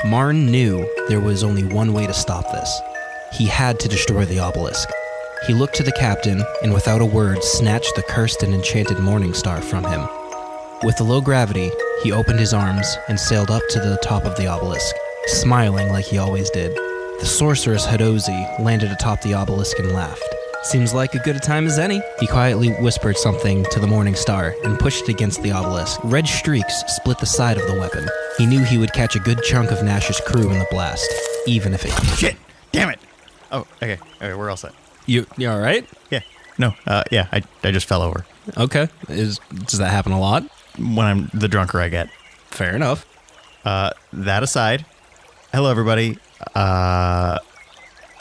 Marn knew there was only one way to stop this. He had to destroy the obelisk. He looked to the captain and without a word snatched the cursed and enchanted morning star from him. With the low gravity, he opened his arms and sailed up to the top of the obelisk, smiling like he always did. The sorceress Hadozi landed atop the obelisk and laughed. Seems like a good a time as any. He quietly whispered something to the morning star and pushed it against the obelisk. Red streaks split the side of the weapon. He knew he would catch a good chunk of Nash's crew in the blast, even if it... Shit! Damn it! Oh, okay, we're all set. You all right? Yeah. No, yeah, I just fell over. Okay. Does that happen a lot? When I'm the drunker I get. Fair enough. That aside, hello everybody. The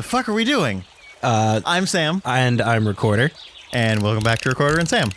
fuck are we doing? I'm Sam. And I'm Recorder. And welcome back to Recorder and Sam.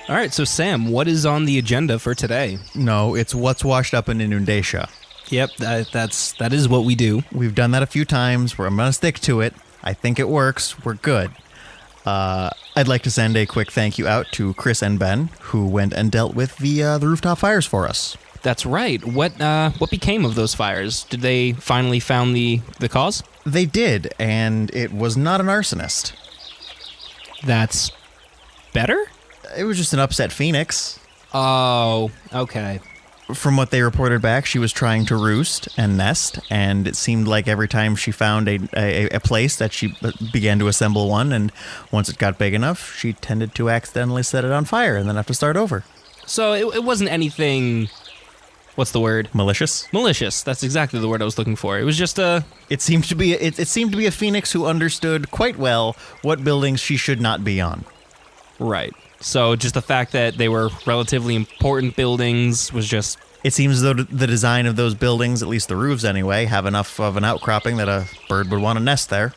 All right, so Sam, what is on the agenda for today? No, it's what's washed up in Inundatia. Yep, that is what we do. We've done that a few times. I'm going to stick to it. I think it works. We're good. I'd like to send a quick thank you out to Chris and Ben, who went and dealt with the rooftop fires for us. That's right. What became of those fires? Did they finally found the cause? They did, and it was not an arsonist. That's better? It was just an upset phoenix. Oh, okay. From what they reported back, she was trying to roost and nest, and it seemed like every time she found a place that she began to assemble one, and once it got big enough, she tended to accidentally set it on fire and then have to start over. So it wasn't anything... What's the word? Malicious? Malicious. That's exactly the word I was looking for. It was just a... It seemed to be a phoenix who understood quite well what buildings she should not be on. Right. So just the fact that they were relatively important buildings was just... It seems as though the design of those buildings, at least the roofs anyway, have enough of an outcropping that a bird would want to nest there.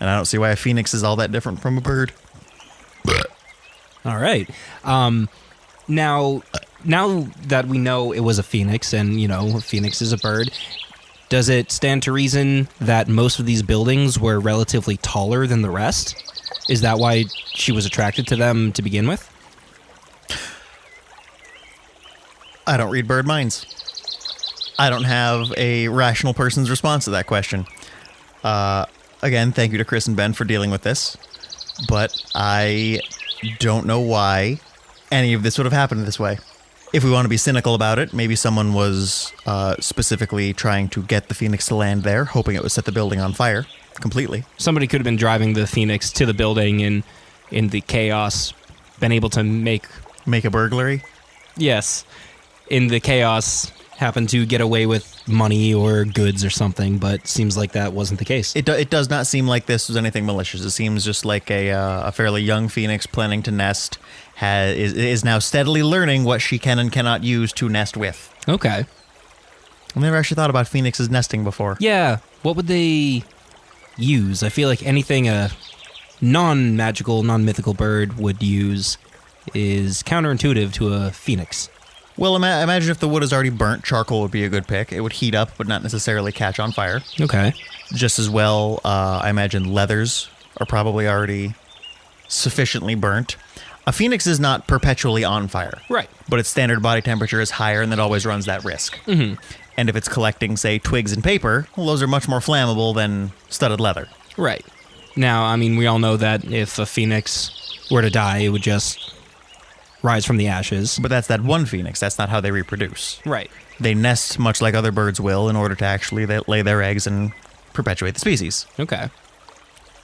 And I don't see why a phoenix is all that different from a bird. All right. Now that we know it was a phoenix, and, you know, a phoenix is a bird, does it stand to reason that most of these buildings were relatively taller than the rest? Is that why she was attracted to them to begin with? I don't read bird minds. I don't have a rational person's response to that question. Again, thank you to Chris and Ben for dealing with this, but I don't know why any of this would have happened this way. If we want to be cynical about it, maybe someone was specifically trying to get the phoenix to land there, hoping it would set the building on fire completely. Somebody could have been driving the phoenix to the building and in the chaos been able to make a burglary? Yes. In the chaos, happened to get away with money or goods or something, but seems like that wasn't the case. It does not seem like this was anything malicious. It seems just like a fairly young phoenix planning to nest is now steadily learning what she can and cannot use to nest with. Okay. I've never actually thought about phoenixes nesting before. Yeah. What would they use? I feel like anything a non-magical, non-mythical bird would use is counterintuitive to a phoenix. Well, imagine if the wood is already burnt, charcoal would be a good pick. It would heat up, but not necessarily catch on fire. Okay. Just as well, I imagine leathers are probably already sufficiently burnt. A phoenix is not perpetually on fire. Right. But its standard body temperature is higher, and that always runs that risk. Mm-hmm. And if it's collecting, say, twigs and paper, well, those are much more flammable than studded leather. Right. Now, I mean, we all know that if a phoenix were to die, it would just rise from the ashes. But that's that one phoenix. That's not how they reproduce. Right. They nest much like other birds will in order to actually lay their eggs and perpetuate the species. Okay.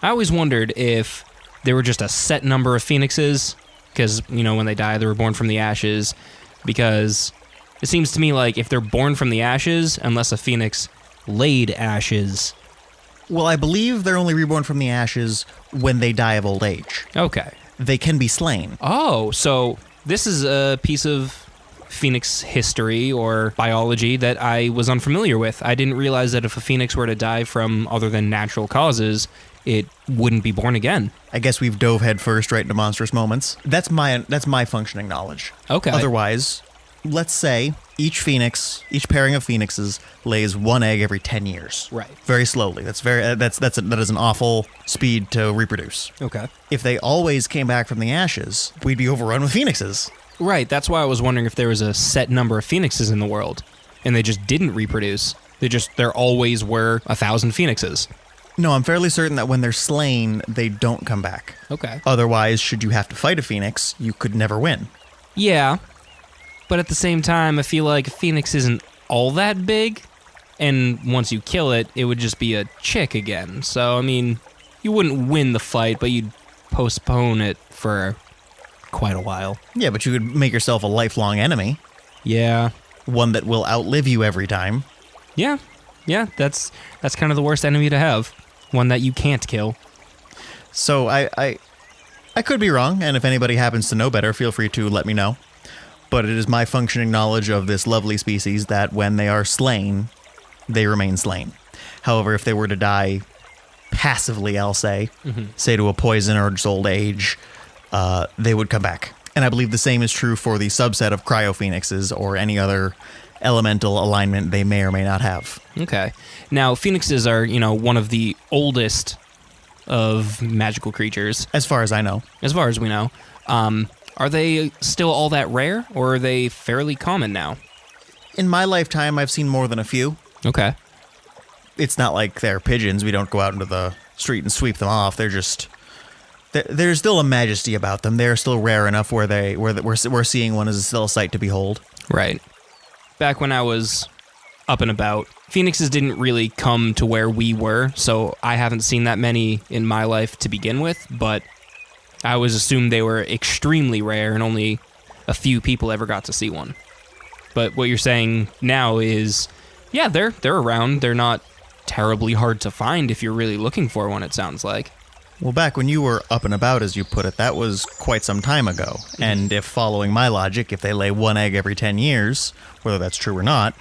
I always wondered if there were just a set number of phoenixes, because, you know, when they die, they were born from the ashes, because it seems to me like if they're born from the ashes, unless a phoenix laid ashes... Well, I believe they're only reborn from the ashes when they die of old age. Okay. They can be slain. Oh, so this is a piece of phoenix history or biology that I was unfamiliar with. I didn't realize that if a phoenix were to die from other than natural causes, it wouldn't be born again. I guess we've dove head first right into monstrous moments. That's my functioning knowledge. Okay. Otherwise, let's say each pairing of phoenixes lays one egg every 10 years. Right. Very slowly. That is an awful speed to reproduce. Okay. If they always came back from the ashes, we'd be overrun with phoenixes. Right, that's why I was wondering if there was a set number of phoenixes in the world, and they just didn't reproduce. There always were 1,000 phoenixes. No, I'm fairly certain that when they're slain, they don't come back. Okay. Otherwise, should you have to fight a phoenix, you could never win. Yeah, but at the same time, I feel like a phoenix isn't all that big, and once you kill it, it would just be a chick again. So, I mean, you wouldn't win the fight, but you'd postpone it for quite a while. Yeah, but you could make yourself a lifelong enemy. Yeah. One that will outlive you every time. Yeah, that's kind of the worst enemy to have. One that you can't kill. So I could be wrong, and if anybody happens to know better, feel free to let me know. But it is my functioning knowledge of this lovely species that when they are slain, they remain slain. However, if they were to die passively, I'll say to a poison or just old age, they would come back. And I believe the same is true for the subset of cryophoenixes or any other elemental alignment they may or may not have. Okay. Now, phoenixes are, one of the oldest of magical creatures. As far as I know. As far as we know. Are they still all that rare, or are they fairly common now? In my lifetime, I've seen more than a few. Okay. It's not like they're pigeons. We don't go out into the street and sweep them off. They're just... There's still a majesty about them. They're still rare enough where we're seeing one as still a sight to behold. Right. Back when I was up and about, phoenixes didn't really come to where we were, so I haven't seen that many in my life to begin with, but I always assumed they were extremely rare and only a few people ever got to see one. But what you're saying now is, yeah, they're around. They're not terribly hard to find if you're really looking for one, it sounds like. Well, back when you were up and about, as you put it, that was quite some time ago. And if following my logic, if they lay one egg every 10 years, whether that's true or not,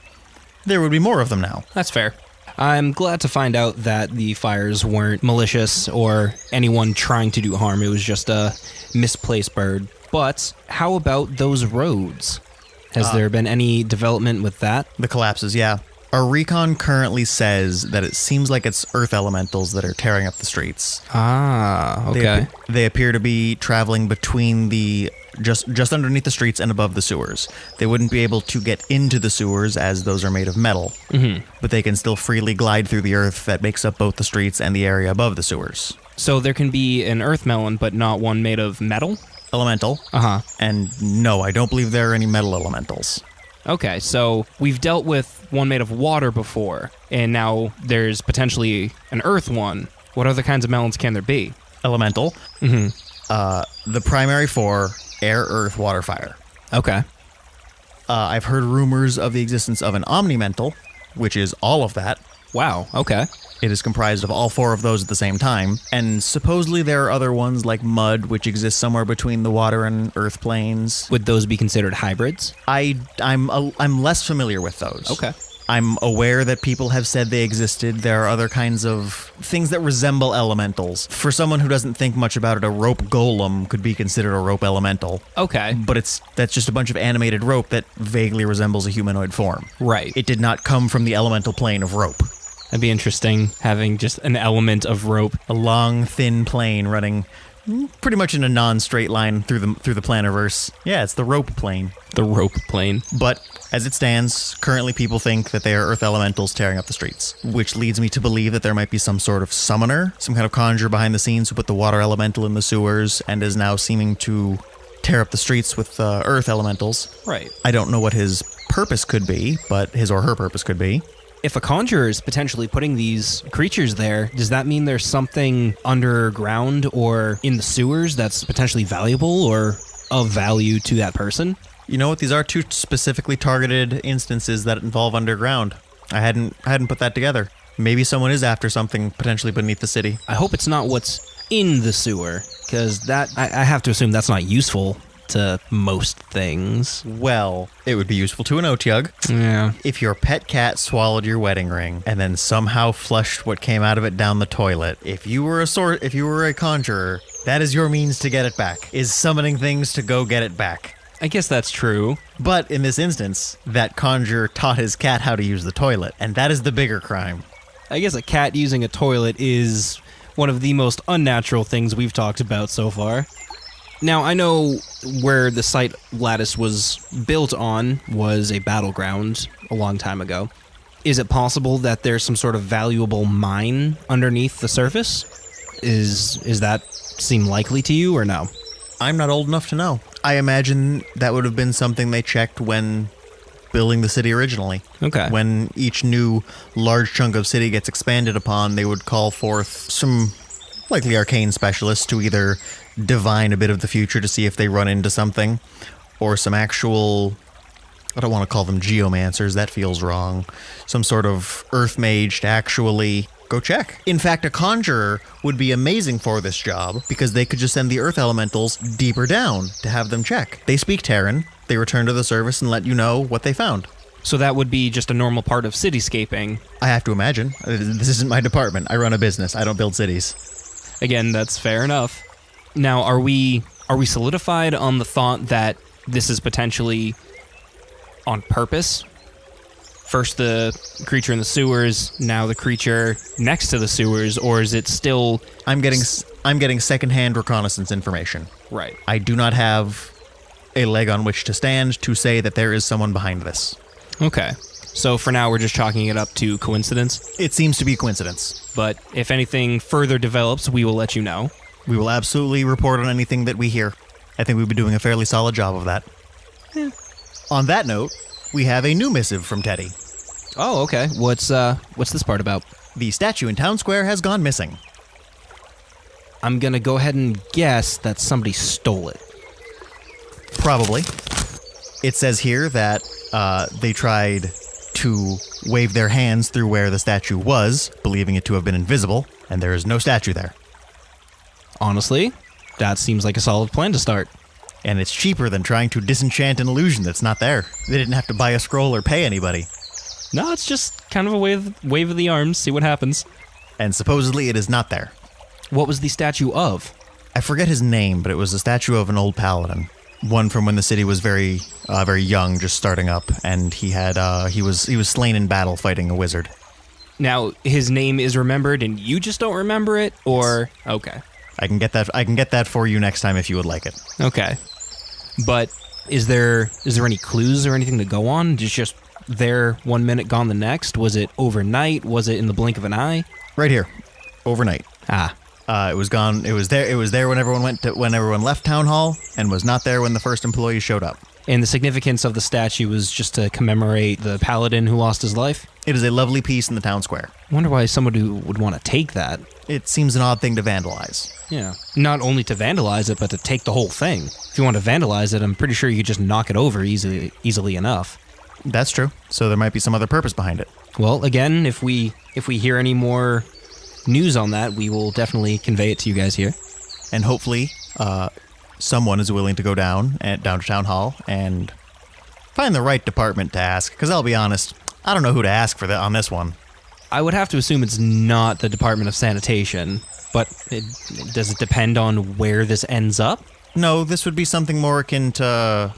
there would be more of them now. That's fair. I'm glad to find out that the fires weren't malicious or anyone trying to do harm. It was just a misplaced bird. But how about those roads? Has there been any development with that? The collapses, yeah. Our recon currently says that it seems like it's earth elementals that are tearing up the streets. Ah, okay. They appear to be traveling between the just underneath the streets and above the sewers. They wouldn't be able to get into the sewers as those are made of metal, but they can still freely glide through the earth that makes up both the streets and the area above the sewers. So there can be an earth melon, but not one made of metal? Elemental. And no, I don't believe there are any metal elementals. Okay, so we've dealt with one made of water before, and now there's potentially an earth one. What other kinds of melons can there be? Elemental. The primary four: air, earth, water, fire. Okay. I've heard rumors of the existence of an omnimental, which is all of that. Wow, okay. It is comprised of all four of those at the same time, and supposedly there are other ones like mud, which exist somewhere between the water and earth planes. Would those be considered hybrids? I'm less familiar with those. Okay. I'm aware that people have said they existed. There are other kinds of things that resemble elementals. For someone who doesn't think much about it, a rope golem could be considered a rope elemental. Okay. But that's just a bunch of animated rope that vaguely resembles a humanoid form. Right. It did not come from the elemental plane of rope. That'd be interesting, having just an element of rope. A long, thin plane running pretty much in a non-straight line through the planiverse. Yeah, it's the rope plane. The rope plane. But as it stands, currently people think that they are earth elementals tearing up the streets, which leads me to believe that there might be some sort of summoner, some kind of conjurer behind the scenes who put the water elemental in the sewers and is now seeming to tear up the streets with earth elementals. Right. I don't know what his purpose could be, but his or her purpose could be. If a conjurer is potentially putting these creatures there, does that mean there's something underground or in the sewers that's potentially valuable or of value to that person? You know what? These are two specifically targeted instances that involve underground. I hadn't put that together. Maybe someone is after something potentially beneath the city. I hope it's not what's in the sewer, because that I have to assume that's not useful to most things. Well, it would be useful to an Otyug. Yeah. If your pet cat swallowed your wedding ring and then somehow flushed what came out of it down the toilet, if you were a conjurer, that is your means to get it back, is summoning things to go get it back. I guess that's true, But in this instance, that conjurer taught his cat how to use the toilet, and that is the bigger crime. I guess a cat using a toilet is one of the most unnatural things we've talked about so far. Now, I know where the site Lattice was built on was a battleground a long time ago. Is it possible that there's some sort of valuable mine underneath the surface? Is that seem likely to you or no? I'm not old enough to know. I imagine that would have been something they checked when building the city originally. Okay. When each new large chunk of city gets expanded upon, they would call forth some likely arcane specialists to either divine a bit of the future to see if they run into something, or some actual, I don't want to call them geomancers, that feels wrong, some sort of earth mage to actually go check. In fact, a conjurer would be amazing for this job because they could just send the earth elementals deeper down to have them check. They speak Terran, they return to the service and let you know what they found. So that would be just a normal part of cityscaping. I have to imagine. This isn't my department. I run a business. I don't build cities. Again, that's fair enough. Now, are we solidified on the thought that this is potentially on purpose? First the creature in the sewers, now the creature next to the sewers, or is it still... I'm getting secondhand reconnaissance information. Right. I do not have a leg on which to stand to say that there is someone behind this. Okay. So for now, we're just chalking it up to coincidence. It seems to be coincidence. But if anything further develops, we will let you know. We will absolutely report on anything that we hear. I think we've been doing a fairly solid job of that. On that note, we have a new missive from Teddy. Oh, okay. What's this part about? The statue in Town Square has gone missing. I'm gonna go ahead and guess that somebody stole it. Probably. It says here that they tried to wave their hands through where the statue was, believing it to have been invisible, and there is no statue there. Honestly, that seems like a solid plan to start. And it's cheaper than trying to disenchant an illusion that's not there. They didn't have to buy a scroll or pay anybody. No, it's just kind of a wave of the arms, see what happens. And supposedly it is not there. What was the statue of? I forget his name, but it was a statue of an old paladin. One from when the city was very young, just starting up, and he was slain in battle fighting a wizard. Now, his name is remembered and you just don't remember it, or... Okay. I can get that for you next time if you would like it. Okay. But is there any clues or anything to go on? It's just there 1 minute, gone the next? Was it overnight? Was it in the blink of an eye? Right here. Overnight. Ah. It was gone. It was there when everyone left town hall, and was not there when the first employee showed up. And the significance of the statue was just to commemorate the paladin who lost his life? It is a lovely piece in the town square. I wonder why somebody would want to take that. It seems an odd thing to vandalize. Yeah. Not only to vandalize it, but to take the whole thing. If you want to vandalize it, I'm pretty sure you could just knock it over easily enough. That's true. So there might be some other purpose behind it. Well, again, if we hear any more news on that, we will definitely convey it to you guys here. And hopefully, someone is willing to go down to town hall and find the right department to ask. Because I'll be honest, I don't know who to ask for on this one. I would have to assume it's not the Department of Sanitation, but does it depend on where this ends up? No, this would be something more akin to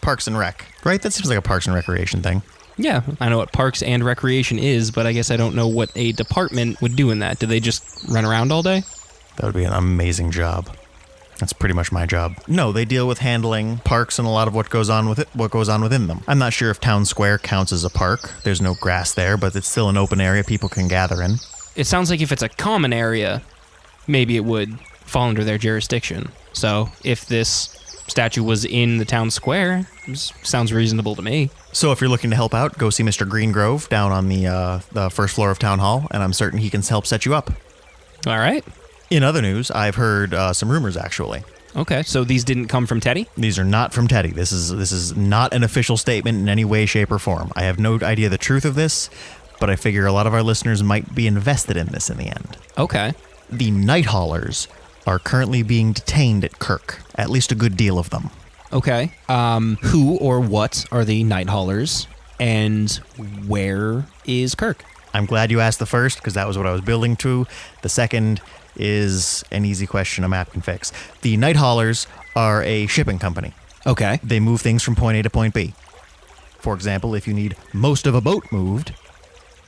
Parks and Rec, right? That seems like a Parks and Recreation thing. Yeah, I know what Parks and Recreation is, but I guess I don't know what a department would do in that. Do they just run around all day? That would be an amazing job. That's pretty much my job. No, they deal with handling parks and a lot of what goes on within them. I'm not sure if Town Square counts as a park. There's no grass there, but it's still an open area people can gather in. It sounds like if it's a common area, maybe it would fall under their jurisdiction. So if this statue was in the town square, sounds reasonable to me. So if you're looking to help out, go see Mr. Greengrove down on the first floor of Town Hall, and I'm certain he can help set you up. All right. In other news, I've heard some rumors, actually. Okay, so these didn't come from Teddy? These are not from Teddy. This is not an official statement in any way, shape, or form. I have no idea the truth of this, but I figure a lot of our listeners might be invested in this in the end. Okay. The Night Haulers are currently being detained at Kirk, at least a good deal of them. Okay. Who or what are the Night Haulers, and where is Kirk? I'm glad you asked the first, because that was what I was building to. The second is an easy question a map can fix. The Night Haulers are a shipping company. Okay. They move things from point A to point B. For example, if you need most of a boat moved,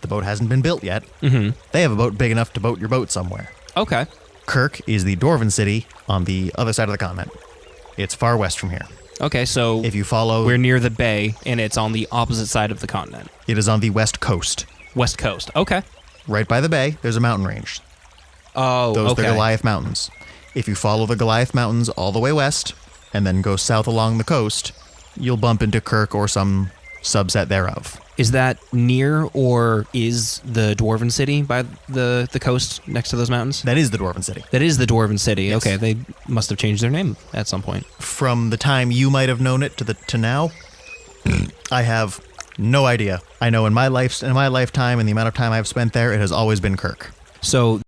the boat hasn't been built yet. They have a boat big enough to boat your boat somewhere. Okay. Kirk is the dwarven city on the other side of the continent. It's far west from here. Okay, so If you follow, we're near the bay, and it's on the opposite side of the continent. it is on the west coast. West coast. Okay. Right by the bay, there's a mountain range. Oh, Those are okay. the Goliath Mountains. If you follow the Goliath Mountains all the way west, and then go south along the coast, you'll bump into Kirk or some subset thereof. Is that near or is the Dwarven City by the coast next to those mountains? That is the Dwarven City. That is the Dwarven City. Yes. Okay, they must have changed their name at some point. From the time you might have known it to now, I have no idea. I know in my lifetime and the amount of time I've spent there, it has always been Kirk. So